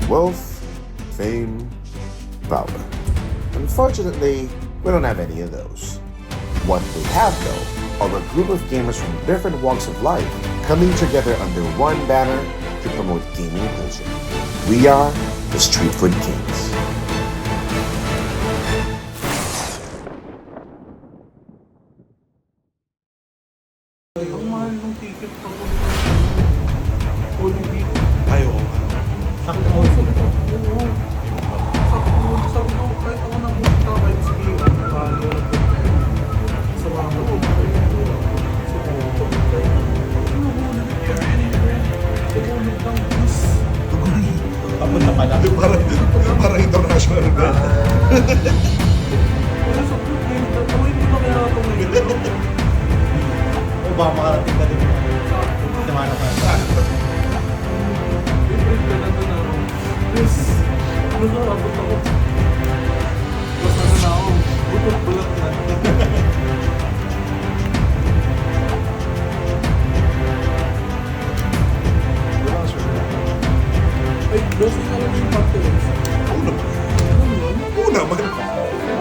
wealth, fame, power. Unfortunately, we don't have any of those. What we have, though, are a group of gamers from different walks of life coming together under one banner to promote gaming culture. We are the Street Food Kings. Ang mahal ng ticket pa po. Holiday. Ayaw ko. Sakto ko. Oo. Sabi ko, kahit ako napunta, kahit sige, mahal ko na po. Sa mga ko. Tugulit lang, please. Papunta pa lang. Parang international ba? Wala sa group eh. Tawin ko na kaya ako ngayon. O ba makarating ka din? Semana pa. Favorite ka na doon ako. Please. Nakaabot ako. Basta na ako. Butot-bulat na. Wala ka sure. Ay, dosing ka lang yung cocktails. Una. Ano yun? Una ba?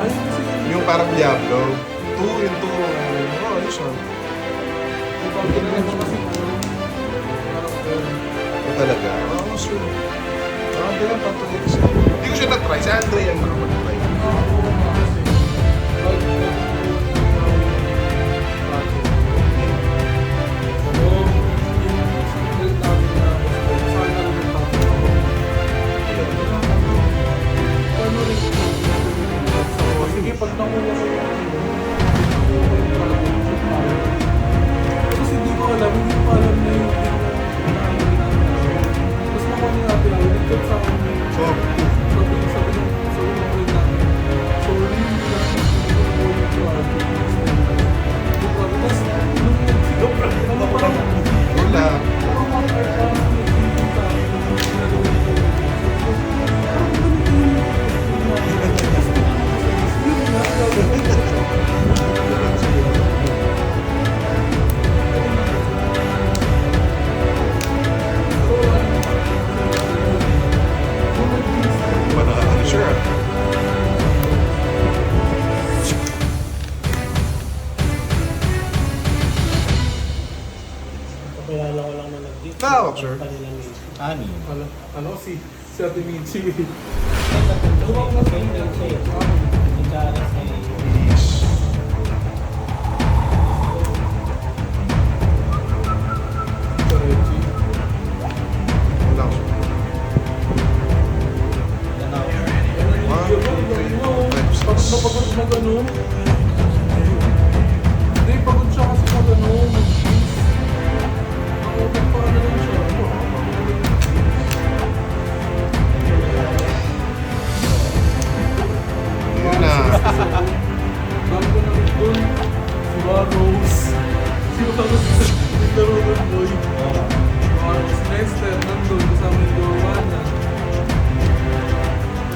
Ay, kasi Yung parang Diablo. 2 into... Oh, ayos ah. ipag ginagawa kasi ano. O talaga? Oo, sure. Hindi lang patuloy kasi. Hindi ko siya na-try. Si Andre yung nakapag-try. Sige, pag nakuha ko kasi hindi ko alam, hindi ko alam na yung tapos nakuha ni ate lang, nagchat sa akin So, sabi ng friend namin, sorry, hindi namin ulit ko ate. Tapos, nung nagsigaw, ano parang, wala. parang mga parang nagsigaw sa akin, ginagawa ko. Parang ganito yung yun nga, Ba na, sure ah. Kapilala ko lang na nag-date. Tawag, sir. Kanila ni Ani. ano si Ate Michi. Tuwag na sa inyo siya eh. Itara sa Please. Wala ko sure. Pag napagod na gano'n. Hindi, pagod siya kasi pag ano, mag-cheese. Nakautot pa na lang siya. Yun na. Bago ko na rin doon, si Rose. Sino ka ba si Laro ng boy? Si Lester, nandun, kasama yung gawa na.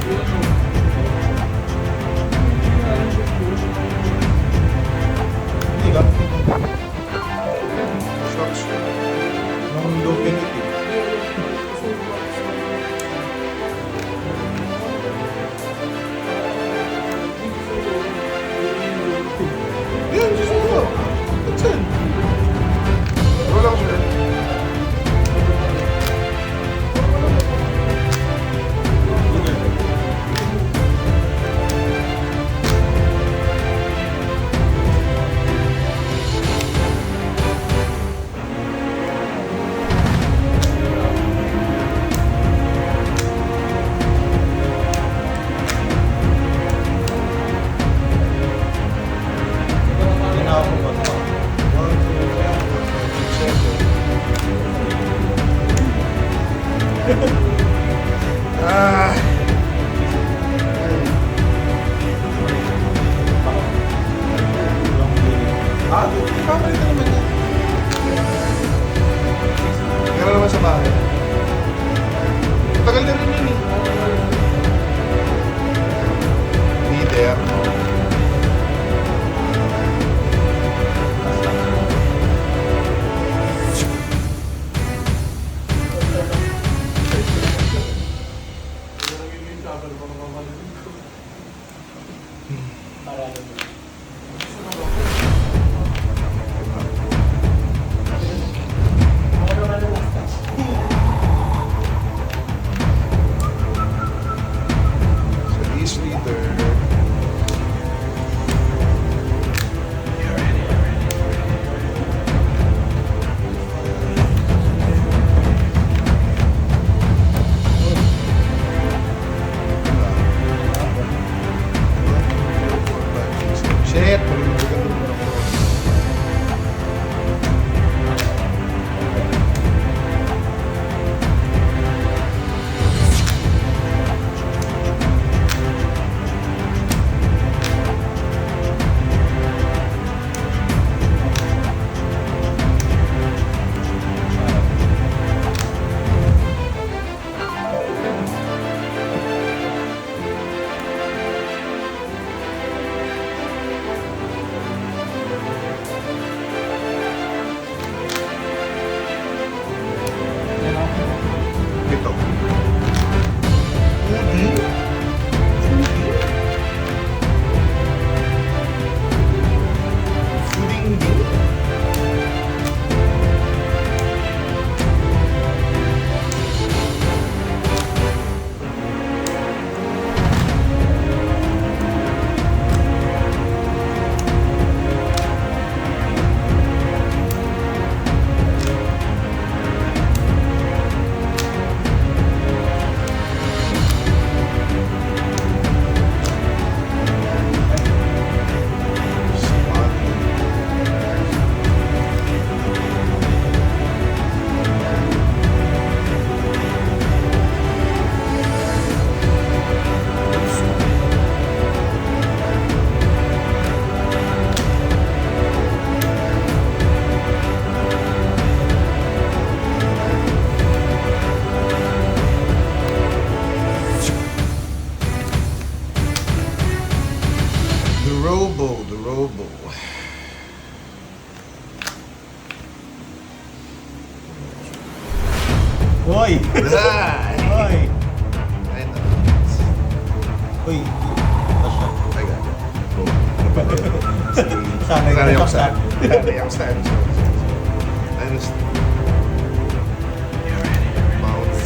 Yun o. Hindi nga alam ko po. Hindi ka. Shocks. Nung lupin ito. Yan, just go. That's it. Wala ko sure. Ah. Kamali na naman yan. Meron naman sa bahay. Tagal na rin yun eh. Leader. Malalim mo. Ako naman ang last touch. So he's leader. Shit! Malulugan naman ako. Ito. Puding. Puding. The Robo. Hoy! Ay! Hoy! Ay, no. Hoy! I got it. Go. Sanay Sanay ka ako sa sa Sanay ako sa Minus. Mount C.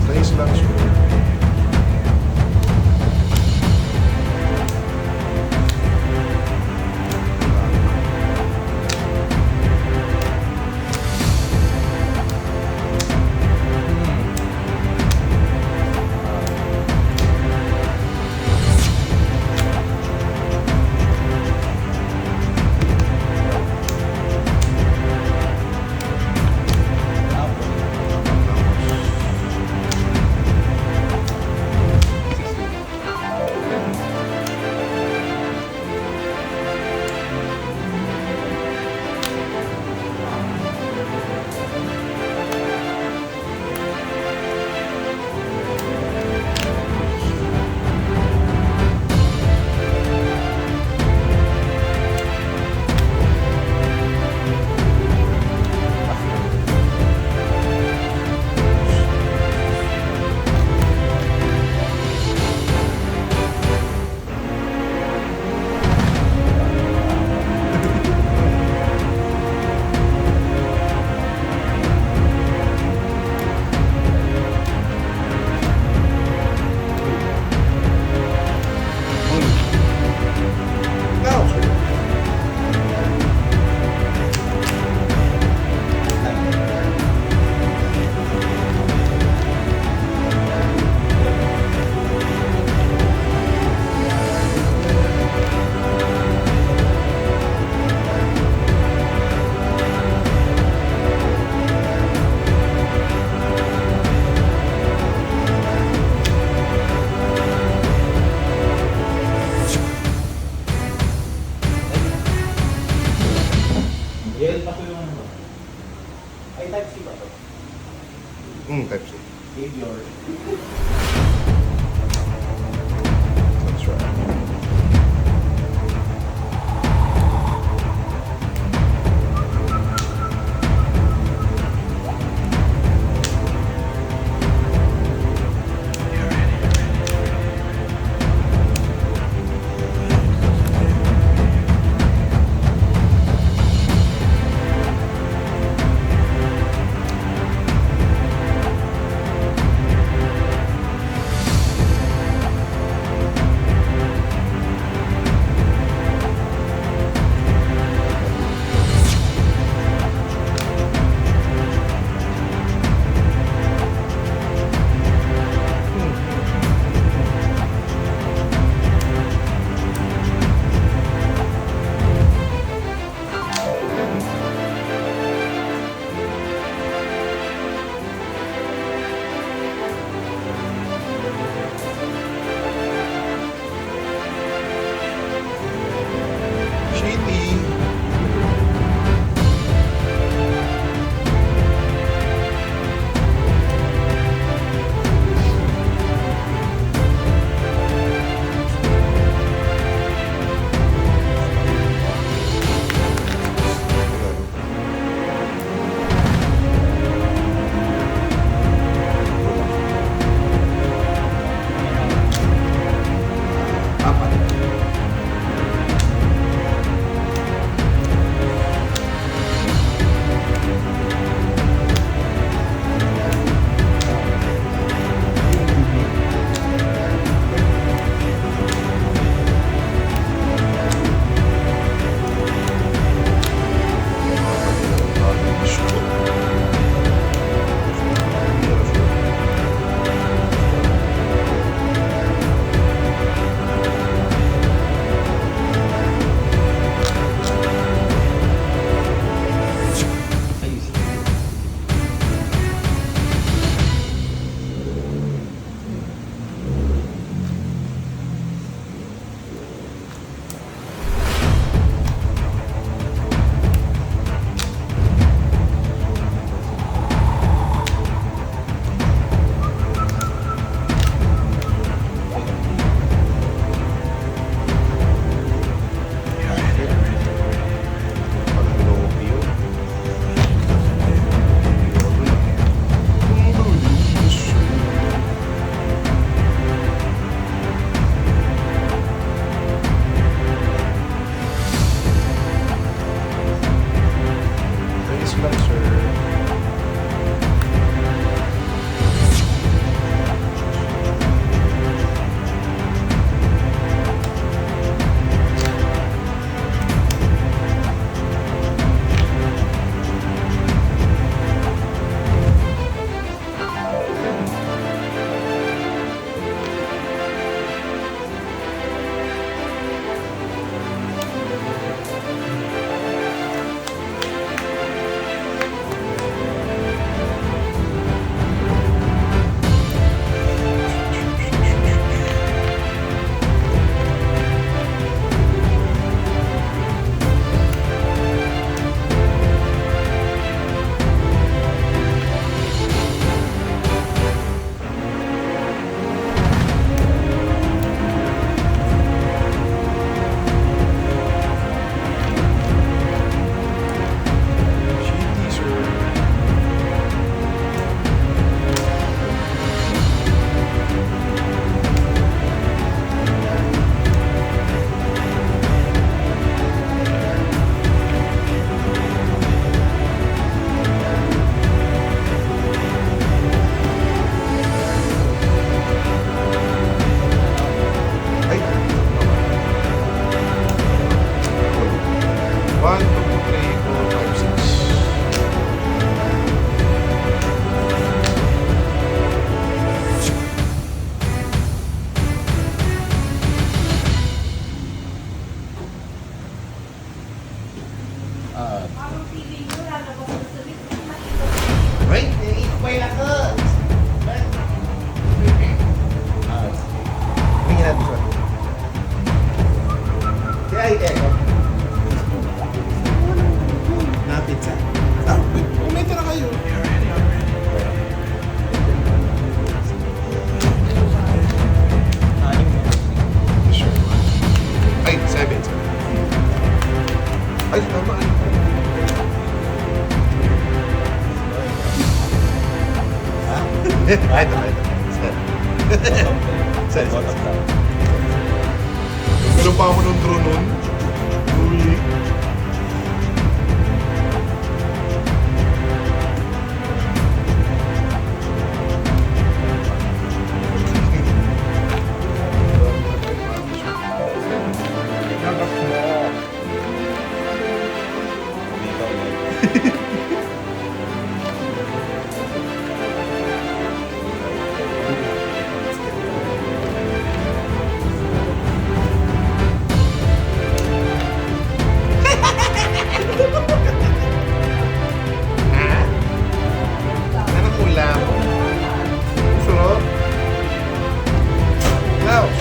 Nice lang siya. Type C. Save your... That's right. Ito. Sorry. Pero pa mo nung drone nun. Uli. Anong ulam? Sarap. Now, 4,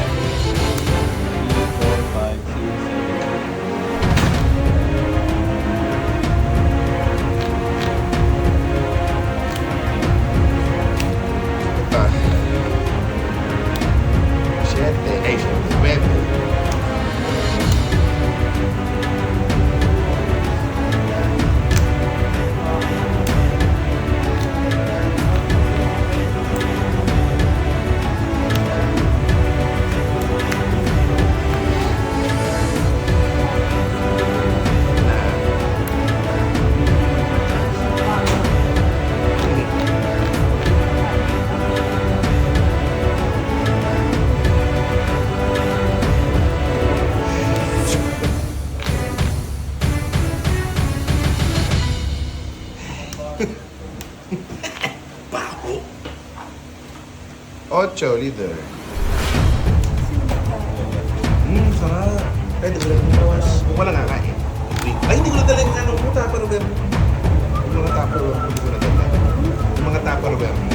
5, 6, 7. ito. 9. Ocho, leader. Sarap. Pwede ko lang bumawas. Wala nga kain. Ay, hindi ko nadala yung ano mo, Tupperware mo. Yung mga Tupperware mo, hindi ko nadala. Yung mga Tupperware mo.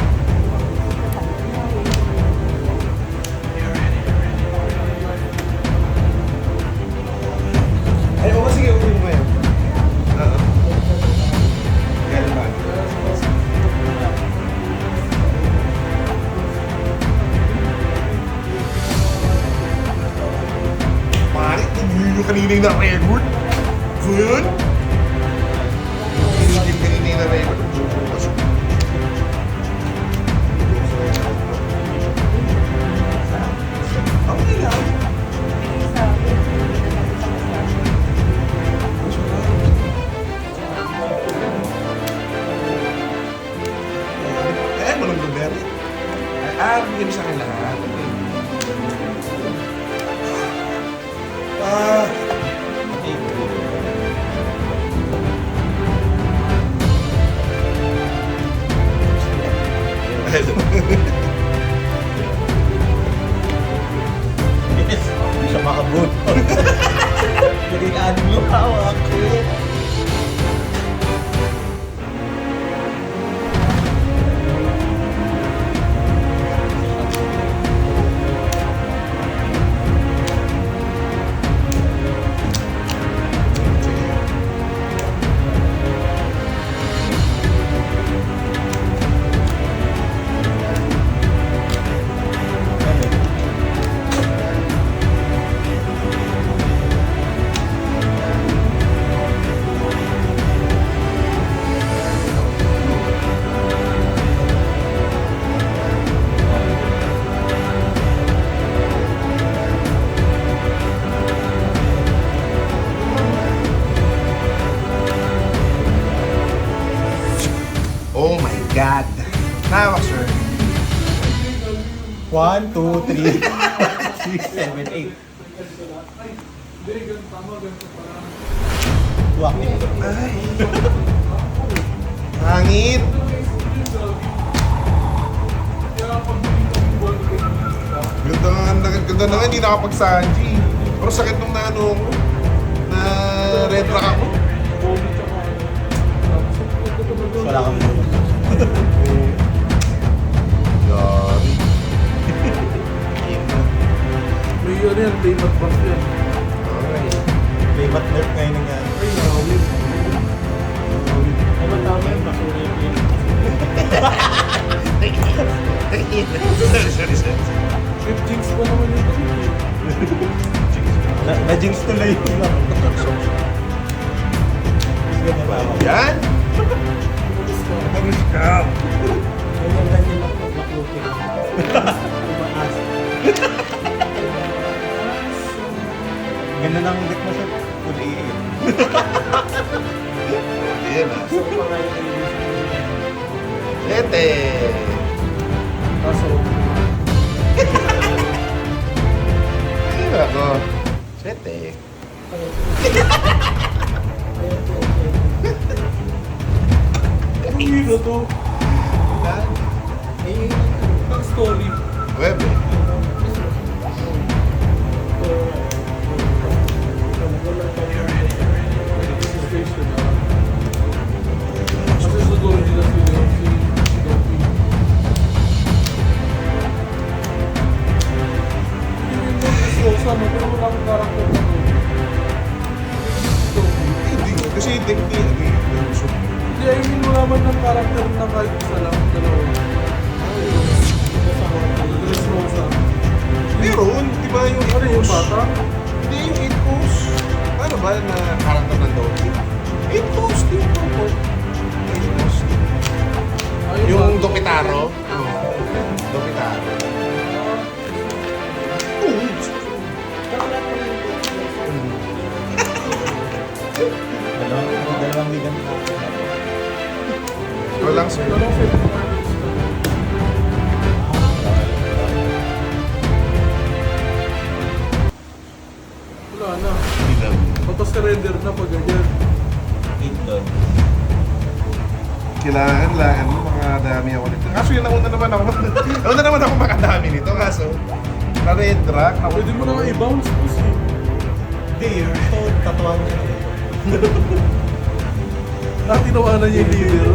Ay, oo, sige, uwi mo ngayon. Oo. Kailan ba? Pare, yun yung kanina yung na-record. So yun? Yun yung kanina yung na-record. Bukas. Okay lang. Eh, walang blueberry. Bigyan mo sa akin lahat. Ah. Yes, hindi siya makabot. Naging ano mo hawak. Oh my God. Hawak, sir. 1, 2, 3, 6, 7, 8. Hindi, ganun tama, ganun pala. Wak. Ay. Hangit. Kaya pag binigyan ng ball, Ganda na nga, hindi nakapag-sanji. Pero sakit nung na ano ko. Na red rock ako. bobby tsaka Wala kang bulo. Yari. may ano yan, payment pass yan. Okay. Playmat nerf ngayon nangyari. Ay, nawin. Ano tama yun? Basura yung game. Sorry. Trip jinx pa naman ito. Na-jinx tuloy yun lang. Ganyan ba ako? Yan. Tumagas ka. Tapos ka. Ganyan lang yung Tumaas. Ganda ng deck mo siya. Full AA. Yan ah. So, pa nga yung Lete! Kaso, Ayun ako. Sete. ang hero to. Ang story. Webe. Station na. Kasi sa story nila si Donkey. Hindi mo yung Rosa, no? Pero wala akong karakter na to. Donkey. Hindi ko. Kasi deck ni ano eh. Gusto ko. Hindi, I mean, wala man ng karakter na kahit isa lang. Dalawa. Dress Rosa. Meron, di ba yung Ano yung bata? Hindi yung 8 post. Ano ba na karakter ng Donkey? 8 post yung purple. 8 post. Ah, Yung bata. Dopitaro. Oo. Dopitaro. Oo. Dalawang bigan na. Walang sir. Walang set ng artist. Wala na. Hindi lang. Papasurrender na pag ganyan. Eight doon. Kailangan lang ano, mga dami ako nito. Kaso yun nauna naman ako. Nauna naman ako makadami nito. Kaso, na-red drag. Pwede mo na nga i-bounce po siya. Hindi, ito tatawa mo siya. Tinawanan niya yung leader.